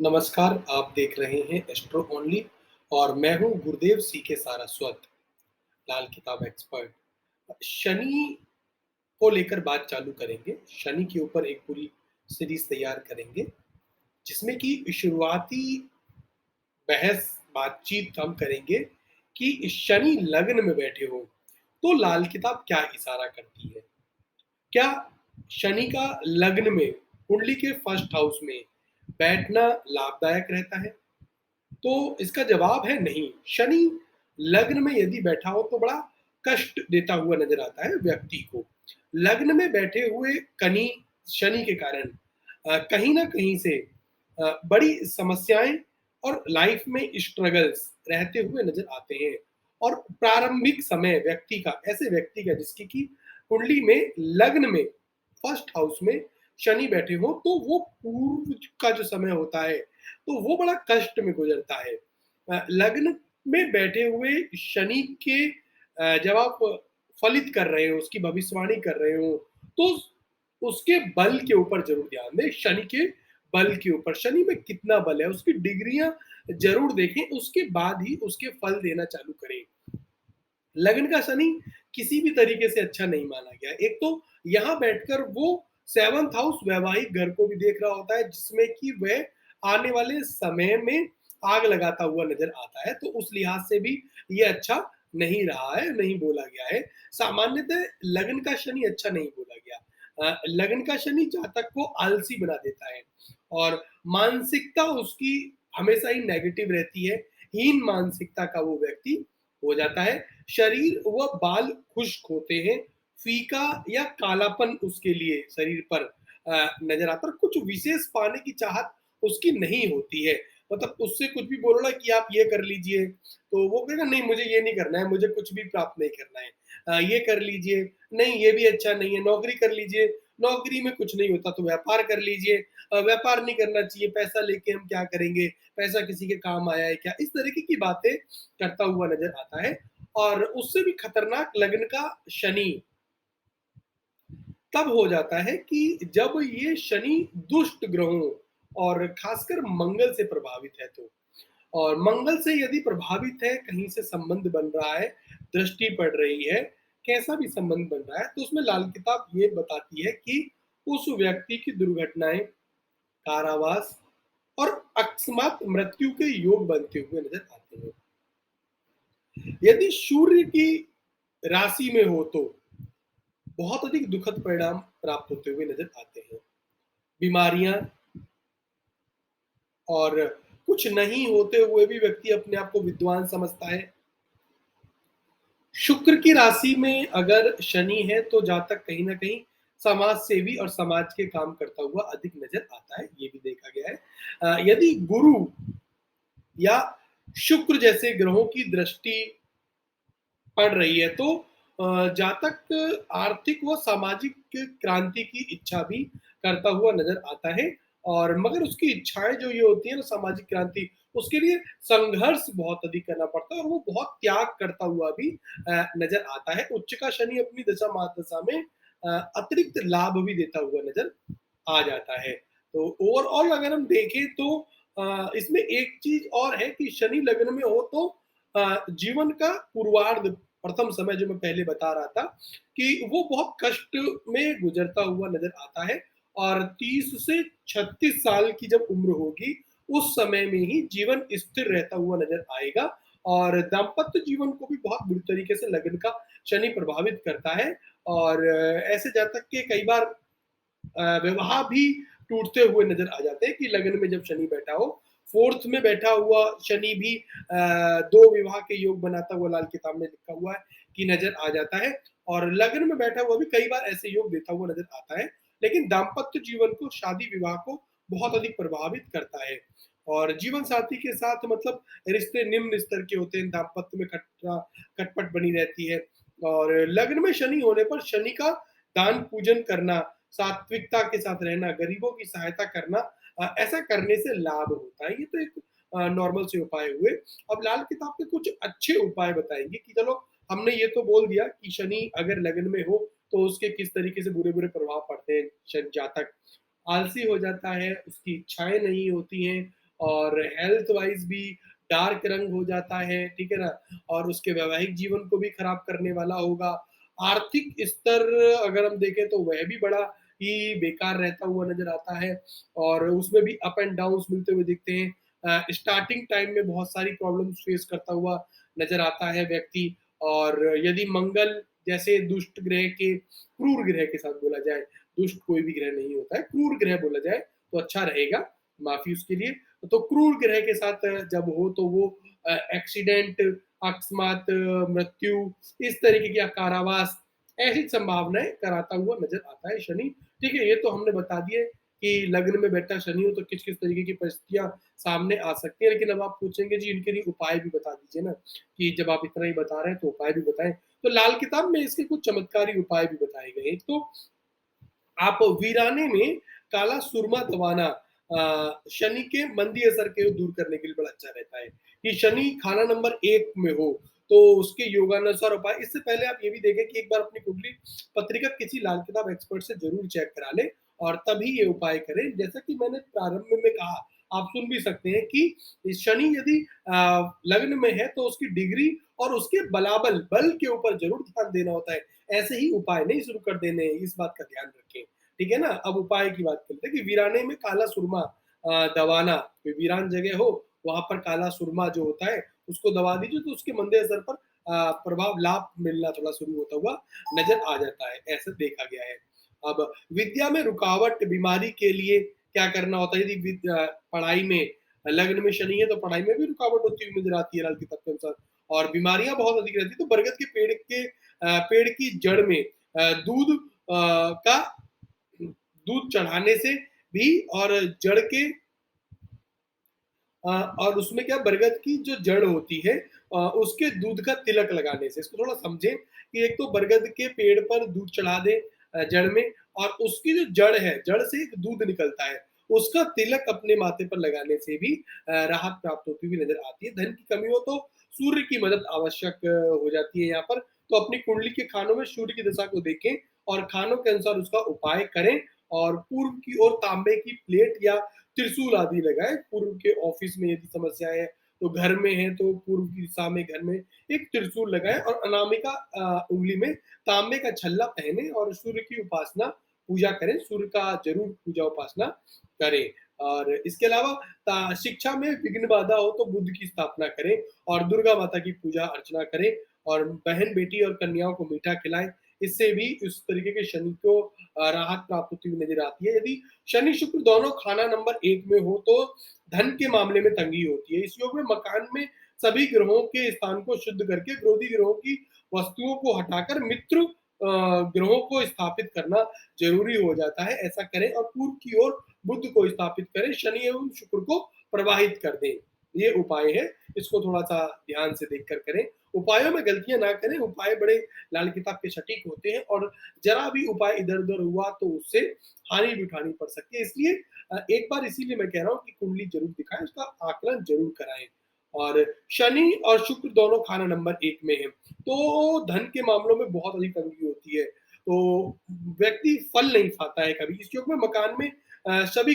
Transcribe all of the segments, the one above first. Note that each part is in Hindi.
नमस्कार, आप देख रहे हैं एस्ट्रो ओनली और मैं हूं गुरुदेव सी के सारस्वत, लाल किताब एक्सपर्ट। शनि को लेकर बात चालू करेंगे। शनि के ऊपर एक पूरी सीरीज तैयार करेंगे, जिसमें कि शुरुआती बहस बातचीत हम करेंगे कि शनि लग्न में बैठे हो तो लाल किताब क्या इशारा करती है। क्या शनि का लग्न में, कुंडली के फर्स्ट हाउस में बैठना लाभदायक रहता है? तो इसका जवाब है नहीं। शनि लग्न में यदि बैठा हो तो बड़ा कष्ट देता हुआ नजर आता है व्यक्ति को। लग्न में बैठे हुए कनी शनि के कारण कहीं ना कहीं से बड़ी समस्याएं और लाइफ में स्ट्रगल्स रहते हुए नजर आते हैं। और प्रारंभिक समय व्यक्ति का, ऐसे व्यक्ति का जिसकी की कुंडली में लग्न में फर्स्ट हाउस में शनि बैठे हो, तो वो पूर्व का जो समय होता है तो वो बड़ा कष्ट में गुजरता है। लग्न में बैठे हुए शनि के जब आप फलित कर रहे हो, उसकी भविष्यवाणी कर रहे हो, तो उसके बल के ऊपर ज़रूर ध्यान दें। शनि के बल के ऊपर, शनि में कितना बल है, उसकी डिग्रियाँ ज़रूर देखें, उसके बाद ही उसके फल देना चालू करें। लग्न का शनि किसी भी तरीके से अच्छा नहीं माना गया। एक तो यहाँ बैठकर वो 7th हाउस वैवाहिक घर को भी देख रहा होता है, जिसमें कि वह आने वाले समय में आग लगाता हुआ नज़र आता है, तो उस लिहाज से भी ये अच्छा नहीं रहा है, नहीं बोला गया है। सामान्यतः लग्न का शनि अच्छा नहीं बोला गया। लग्न का शनि जातक को आलसी बना देता है और मानसिकता उसकी हमेशा ही नेगेटिव रहती है। हीन मानसिकता का वो व्यक्ति हो जाता है। शरीर व बाल खुश्क होते हैं, फीका या कालापन उसके लिए शरीर पर नजर आता है। कुछ विशेष पाने की चाहत उसकी नहीं होती है। मतलब उससे कुछ भी बोलो ना कि आप ये कर लीजिए, तो वो कहेगा नहीं मुझे ये नहीं करना है, मुझे कुछ भी प्राप्त नहीं करना है। ये कर लीजिए, नहीं ये भी अच्छा नहीं है, नौकरी कर लीजिए, नौकरी में कुछ नहीं होता तो व्यापार कर लीजिए। व्यापार नहीं करना चाहिए, पैसा लेके हम क्या करेंगे, पैसा किसी के काम आया है क्या, इस तरीके की बातें करता हुआ नजर आता है। और उससे भी खतरनाक लग्न का शनि तब हो जाता है कि जब ये शनि दुष्ट ग्रहों और खासकर मंगल से प्रभावित है तो। और मंगल से यदि प्रभावित है, कहीं से संबंध बन रहा है, दृष्टि पड़ रही है, कैसा भी संबंध बन रहा है, तो उसमें लाल किताब ये बताती है कि उस व्यक्ति की दुर्घटनाएं, कारावास और अकस्मात मृत्यु के योग बनते हुए नजर आते हैं। यदि सूर्य की राशि में हो तो बहुत अधिक दुखद परिणाम प्राप्त होते हुए नजर आते हैं। बीमारियां और कुछ नहीं होते हुए भी व्यक्ति अपने आप को विद्वान समझता है। शुक्र की राशि में अगर शनि है तो जातक कहीं ना कहीं समाज सेवी और समाज के काम करता हुआ अधिक नजर आता है, ये भी देखा गया है। यदि गुरु या शुक्र जैसे ग्रहों की दृष्टि पड़ रही है तो जातक आर्थिक व सामाजिक क्रांति की इच्छा भी करता हुआ नजर आता है। और मगर उसकी इच्छाएं जो ये होती है ना, सामाजिक क्रांति, उसके लिए संघर्ष बहुत अधिक करना पड़ता है और वो बहुत त्याग करता हुआ भी नजर आता है। उच्च का शनि अपनी दशा महादशा में अतिरिक्त लाभ भी देता हुआ नजर आ जाता है। तो ओवरऑल अगर हम देखें तो इसमें एक चीज और है कि शनि लग्न में हो तो जीवन का पूर्वार्ध, प्रथम समय जो मैं पहले बता रहा था, कि वो बहुत कष्ट में गुजरता हुआ नजर आता है। और 30 से 36 साल की जब उम्र होगी, उस समय में ही जीवन स्थिर रहता हुआ नजर आएगा। और दाम्पत्य जीवन को भी बहुत बुरी तरीके से लग्न का शनि प्रभावित करता है। और ऐसे जातक के कई बार विवाह भी टूटते हुए नजर आ जाते हैं कि लग्न में जब शनि बैठा हो। फोर्थ में बैठा हुआ शनि भी दो विवाह के योग बनाता हुआ लाल किताब में लिखा हुआ है कि नजर आ जाता है। और लग्न में बैठा हुआ भी कई बार ऐसे योग देता हुआ नजर आता है, लेकिन दाम्पत्य जीवन को, शादी विवाह को बहुत अधिक प्रभावित करता है। और जीवन साथी के साथ मतलब रिश्ते निम्न स्तर के होते हैं, दाम्पत्य में खटपट बनी रहती है। और लग्न में शनि होने पर शनि का दान पूजन करना, सात्विकता के साथ रहना, गरीबों की सहायता करना, ऐसा करने से लाभ होता है। ये तो एक नॉर्मल से उपाय हुए। अब लाल किताब के कुछ अच्छे उपाय बताएंगे कि चलो, हमने ये तो बोल दिया कि शनि अगर लग्न में हो तो उसके किस तरीके से बुरे बुरे प्रभाव पड़ते हैं। जातक आलसी हो जाता है, उसकी इच्छाएं नहीं होती हैं और हेल्थ वाइज भी डार्क रंग हो जाता है, ठीक है ना? और उसके वैवाहिक जीवन को भी खराब करने वाला होगा। आर्थिक स्तर अगर हम देखें तो वह भी बड़ा ही बेकार रहता हुआ नज़र आता है और उसमें भी अप एंड डाउन्स मिलते हुए दिखते हैं। स्टार्टिंग टाइम में बहुत सारी प्रॉब्लम्स फेस करता हुआ नज़र आता है व्यक्ति और यदि मंगल जैसे दुष्ट ग्रह के क्रूर ग्रह के साथ बोला जाए, दुष्ट कोई भी ग्रह नहीं होता है, क्रूर ग्रह बोला जाए तो अच्छा रहेगा, माफ़ी उसके लिए। तो क्रूर ग्रह के साथ जब हो तो वो एक्सीडेंट, अकस्मात मृत्यु, इस तरीके की या कारावास, ऐसी संभावनाएँ कराता हुआ नज़र आता है शनि। ठीक है, ये तो हमने बता दिए कि लग्न में बैठा शनि हो तो किस-किस तरीके की परिस्थितियाँ सामने आ सकती हैं। लेकिन अब आप पूछेंगे जी इनके लिए उपाय भी बता दीजिए ना, कि जब आप इतना ही बता रहे हैं तो उपाय भी बताएँ। तो लाल किताब में इसके कुछ चमत्कारी उपाय भी बताए गए हैं। तो आप वीराने में काला सुरमा दबाना शनि के मंदी असर को दूर करने के लिए बड़ा अच्छा रहता है। कि शनि खाना नंबर 1 में हो, तो उसके योगानुसार उपाय इससे पहले आप ये भी देखें कि एक बार अपनी कुंडली पत्रिका किसी लाल किताब एक्सपर्ट से ज़रूर चेक करा लें और तभी ये उपाय करें। जैसा कि मैंने प्रारंभ में कहा, आप सुन भी सकते हैं कि शनि यदि लग्न में है तो उसकी डिग्री और उसके बलाबल, बल के ऊपर ज़रूर ध्यान देना होता है। ऐसे ही उपाय नहीं शुरू कर देने हैं, इस बात का ध्यान रखें। ठीक है ना? अब उपाय की बात करते हैं कि वीराने में काला सुरमा दबाना, कोई वीरान जगह हो, वहाँ पर काला सुरमा जो होता है, उसको दबा दीजिए तो उसके मंदे असर पर प्रभाव लाभ मिलना थोड़ा शुरू होता हुआ नज़र आ जाता है, ऐसा देखा गया है। अब विद्या में रुकावट, बीमारी के लिए क्या करना होता है? यदि पढ़ाई में लग्न में शनि है तो पढ़ाई में भी रुकावट होती हुई नज़र आती है लाल किताब के अनुसार और बीमारियाँ बहुत अधिक रहती हैं, तो बरगद के पेड़ की जड़ में दूध का दूध चढ़ाने से भी और जड़ के और उसमें क्या बरगद की जो जड़ होती है उसके दूध का तिलक लगाने से, इसको थोड़ा समझें कि एक तो बरगद के पेड़ पर दूध चढ़ा दें जड़ में और उसकी जो जड़ है, जड़ से एक दूध निकलता है, उसका तिलक अपने माथे पर लगाने से भी राहत प्राप्त होती हुई नजर आती है। धन की कमी हो तो सूर्य की मदद आवश्यक हो जाती है यहाँ पर, तो अपनी कुंडली के खानों में सूर्य की दशा को देखें और खानों के अनुसार उसका उपाय करें और पूर्व की ओर तांबे की प्लेट या त्रिशूल आदि लगाएँ, पूर्व के ऑफिस में यदि समस्या है, तो घर में है तो पूर्व की दिशा में घर में एक त्रिशूल लगाएँ और अनामिका उँगली में तांबे का छल्ला पहने और सूर्य की उपासना, पूजा करें, सूर्य का ज़रूर पूजा उपासना करें। और इसके अलावा शिक्षा में विघ्न बाधा हो तो बुद्ध की स्थापना करें और दुर्गा माता की पूजा अर्चना करें और बहन-बेटी और कन्याओं को मीठा खिलाएँ, इससे भी इस तरीके के शनि को राहत प्राप्त होती हुई नज़र आती है। यदि शनि शुक्र दोनों खाना नंबर 1 में हो तो धन के मामले में तंगी होती है। इस योग में मकान में सभी ग्रहों के स्थान को शुद्ध करके विरोधी ग्रहों की वस्तुओं को हटाकर मित्र ग्रहों को स्थापित करना ज़रूरी हो जाता है। ऐसा करें और पूर्व की ओर बुध को स्थापित करें, शनि एवं शुक्र को प्रवाहित कर दें। ये उपाय है, इसको थोड़ा-सा ध्यान से देखकर करें। उपायों में गलतियाँ ना करें, उपाय बड़े लाल किताब के सटीक होते हैं और ज़रा भी उपाय इधर-उधर हुआ तो उससे हानि भी उठानी पड़ सकती है। इसलिए एक बार इसीलिए मैं कह रहा हूँ कि कुंडली ज़रूर दिखाएँ, उसका आकलन ज़रूर कराएँ। और शनि और शुक्र दोनों खाना नंबर 1 में हैं, तो धन के मामलों में बहुत अधिक तंगी होती है। तो व्यक्ति फल नहीं पाता है कभी। इस योग में मकान में सभी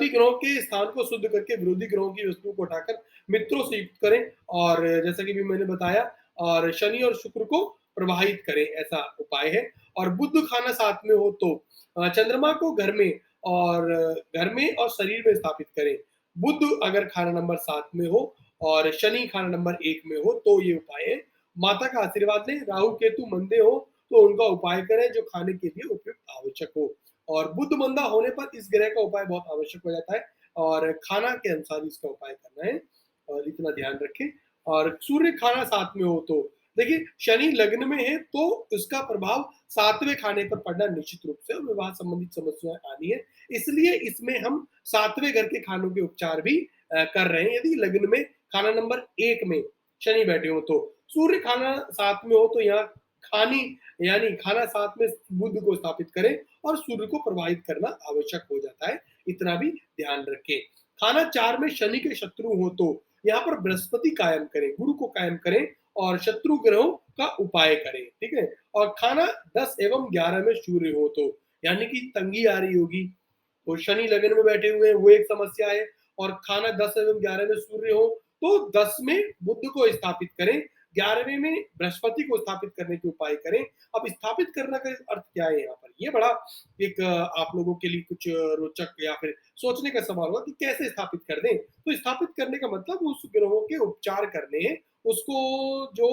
ग्रहों के स्थान को शुद्ध करके विरोधी ग्रहों की वस्तुओं को उठाकर मित्रों से युक्त करें और जैसा कि भी मैंने बताया और शनि और शुक्र को प्रवाहित करें, ऐसा उपाय है। और बुध खाना साथ में हो तो चंद्रमा को घर में और शरीर में स्थापित करें। बुध अगर खाना नंबर 7 में हो और शनि खाना नंबर 1 में हो तो ये उपाय है। माता का आशीर्वाद लें, राहु केतु मंदे हो तो उनका उपाय करें जो खाने के लिए उपयुक्त आवश्यक हो। और बुध मंदा होने पर इस ग्रह का उपाय बहुत आवश्यक हो जाता है और खाना के अनुसार इसका उपाय करना है और इतना ध्यान रखें। और सूर्य खाना साथ में हो तो देखिए शनि लग्न में है तो उसका प्रभाव सातवें खाने पर पड़ना निश्चित रूप से और विवाह संबंधित समस्याएं आनी है, इसलिए इसमें हम सातवें घर के खानों के उपचार भी कर रहे हैं। यदि लग्न में खाना नंबर 1 में शनि बैठे हो तो सूर्य खाना साथ में हो तो यहाँ खानी यानी खाना साथ में बुध को स्थापित करें और सूर्य को प्रवाहित करना आवश्यक हो जाता है, इतना भी ध्यान रखें। खाना 4 में शनि के शत्रु हो तो यहाँ पर बृहस्पति कायम करें, गुरु को कायम करें और शत्रु ग्रहों का उपाय करें, ठीक है? और खाना 10 एवं 11 में सूर्य हो तो, यानी कि तंगी आ रही होगी, वो शनि लगन में बैठे हुए हैं, वो एक समस्या है। और खाना 10 एवं 11 में सूर्य हो, तो 10 में बुध को स्थापित करें, 11वें में बृहस्पति को स्थापित करने के उपाय करें। अब स्थापित करने का अर्थ क्या है यहाँ पर? ये बड़ा एक आप लोगों के लिए कुछ रोचक या फिर सोचने का सवाल होगा कि कैसे स्थापित कर दें? तो स्थापित करने का मतलब उस ग्रहों के उपचार करने हैं, उसको जो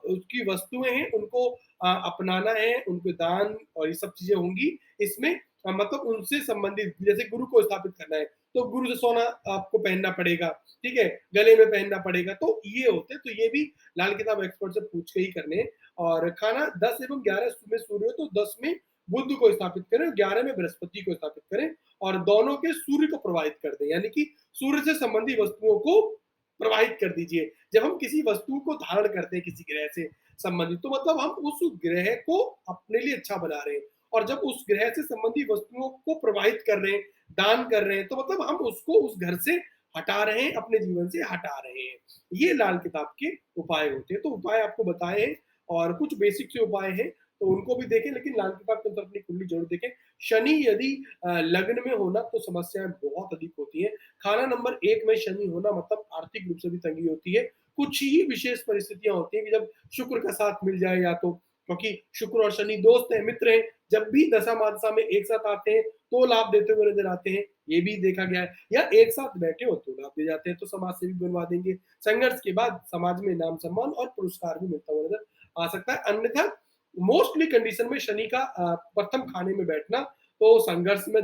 उसकी वस्तुएँ हैं उनको अपनाना है, उनको दान और ये सब चीज़ें होंगी इसमें। मतलब उनसे संबंधित जैसे गुरु को स्थापित करना है, तो गुरु से सोना आपको पहनना पड़ेगा, ठीक है? गले में पहनना पड़ेगा, तो ये होते हैं, तो ये भी लाल किताब एक्सपर्ट से पूछ के ही करने हैं। और खाना 10 एवं 11 में सूर्य हो, तो 10 में बुध को स्थापित करें और 11 में बृहस्पति को स्थापित करें और दोनों के सूर्य को प्रवाहित कर दें, यानी कि सूर्य से संबंधी वस्तुओं को प्रवाहित कर दीजिए। जब हम किसी वस्तु को धारण करते हैं किसी ग्रह से संबंधित, तो मतलब हम उस ग्रह को अपने लिए अच्छा बना रहे हैं। और जब उस ग्रह से संबंधी वस्तुओं को प्रवाहित कर रहे हैं, दान कर रहे हैं, तो मतलब हम उसको उस घर से हटा रहे हैं, अपने जीवन से हटा रहे हैं। ये लाल किताब के उपाय होते हैं। तो उपाय आपको बताए हैं और कुछ बेसिक से उपाय हैं, तो उनको भी देखें, लेकिन लाल किताब के अंदर अपनी कुंडली ज़रूर देखें। शनि यदि लग्न में होना, तो समस्याएँ बहुत अधिक होती हैं। खाना नंबर 1 में शनि होना मतलब आर्थिक रूप से भी तंगी होती है। कुछ ही विशेष परिस्थितियाँ होती हैं कि जब शुक्र का साथ मिल जाए, या तो क्योंकि शुक्र और शनि दोस्त हैं, मित्र हैं, जब भी दशा-मादशा में एक साथ आते हैं, तो लाभ देते हुए नज़र आते हैं, ये भी देखा गया है। या एक साथ बैठे हो तो लाभ दे जाते हैं, तो समाज सेवी बनवा देंगे। संघर्ष के बाद समाज में नाम-सम्मान और पुरस्कार भी मिलता हुआ नज़र आ सकता है। अन्यथा मोस्टली कंडीशन में शनि का प्रथम खाने में बैठना, तो संघर्ष में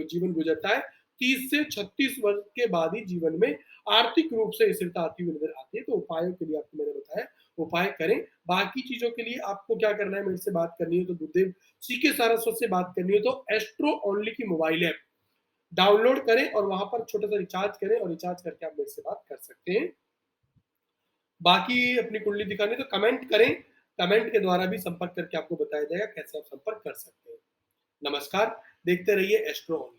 जीवन गुजरता है। 30 से 36 वर्ष के बाद ही जीवन में आर्थिक रूप से स्थिरता आती हुई नज़र आती है। तो उपायों के लिए आपको मैंने बताया, उपाय करें। बाकी चीज़ों के लिए आपको क्या करना है, मेरे से बात करनी है तो गुरुदेव सीके सारस्वत से बात करनी है, तो एस्ट्रो ओनली की मोबाइल ऐप डाउनलोड करें और वहाँ पर छोटा-सा रिचार्ज करें और रिचार्ज करके आप मेरे से बात कर सकते हैं। बाकी अपनी कुंडली दिखानी है तो कमेंट करें, कमेंट के द्वारा भी संपर्क करके आपको बताया जाएगा कैसे आप संपर्क कर सकते हैं। नमस्कार, देखते रहिए एस्ट्रो ओनली।